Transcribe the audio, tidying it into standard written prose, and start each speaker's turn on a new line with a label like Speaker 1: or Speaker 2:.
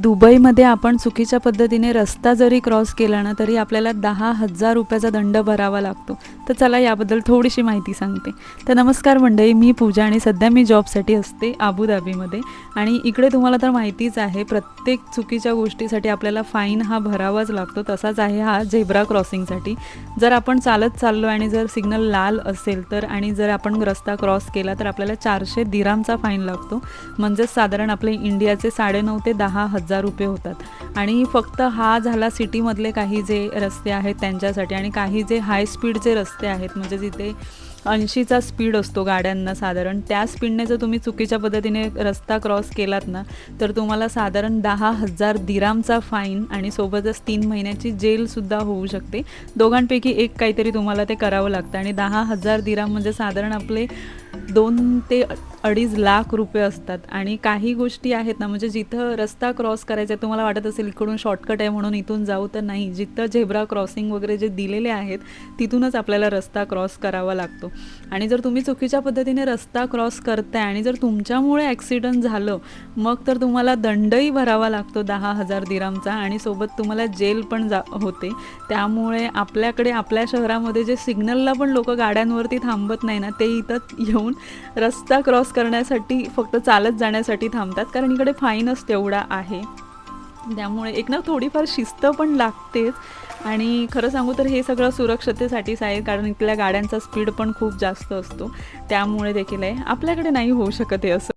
Speaker 1: दुबईमध्ये आपण चुकीच्या पद्धतीने रस्ता जरी क्रॉस केला ना तरी आपल्याला 10,000 रुपयाचा दंड भरावा लागतो. तर चला याबद्दल थोडीशी माहिती सांगते. तर नमस्कार मंडळी, मी पूजा आणि सध्या मी जॉबसाठी असते अबुधाबीमध्ये. आणि इकडे तुम्हाला तर माहितीच आहे, प्रत्येक चुकीच्या गोष्टीसाठी आपल्याला फाईन हा भरावाच लागतो. तसाच आहे हा झेब्रा क्रॉसिंगसाठी. जर आपण चालत चाललो आणि जर सिग्नल लाल असेल तर आणि जर आपण रस्ता क्रॉस केला तर आपल्याला 400 दिरामचा फाईन लागतो. म्हणजेच साधारण आपले इंडियाचे 9,500 ते 10,000 रुपये होतात. आणि फक्त हा झाला सिटीमधले काही जे रस्ते आहेत त्यांच्यासाठी. आणि काही जे हाय स्पीडचे रस्ते आहेत, म्हणजे जिथे 80चा स्पीड असतो गाड्यांना साधारण, त्या स्पीडने जर तुम्ही चुकीच्या पद्धतीने रस्ता क्रॉस केलात ना तर तुम्हाला साधारण 10,000 दिरामचा फाईन आणि सोबतच 3 महिन्याची जेलसुद्धा होऊ शकते. दोघांपैकी एक काहीतरी तुम्हाला ते करावं लागतं. आणि 10,000 दिराम म्हणजे साधारण आपले 2 ते 2.5 लाख रुपये असतात. आणि काही गोष्टी आहेत ना, म्हणजे जिथं रस्ता क्रॉस करायचा आहे, तुम्हाला वाटत असेल इकडून शॉर्टकट आहे म्हणून इथून जाऊ, तर नाही. जिथं झेब्रा क्रॉसिंग वगैरे जे दिलेले आहेत तिथूनच आपल्याला रस्ता क्रॉस करावा लागतो. आणि जर तुम्ही चुकीच्या पद्धतीने रस्ता क्रॉस करताय आणि जर तुमच्यामुळे ॲक्सिडेंट झालं मग तर तुम्हाला दंडही भरावा लागतो 10,000 दिरामचा आणि सोबत तुम्हाला जेल पण होते. त्यामुळे आपल्याकडे आपल्या शहरामध्ये जे सिग्नलला पण लोक गाड्यांवरती थांबत नाही ना, ते इथं येऊन रस्ता क्रॉस करण्यासाठी फक्त चालत जाण्यासाठी थांबतात, कारण इकडे फाईनच तेवढा आहे. त्यामुळे एक ना थोडीफार शिस्त पण लागतेच. आणि खरं सांगू तर हे सगळं सुरक्षतेसाठीच आहे, कारण इथल्या गाड्यांचा स्पीड पण खूप जास्त असतो. त्यामुळे देखील आहे, आपल्याकडे नाही होऊ शकत हे असं.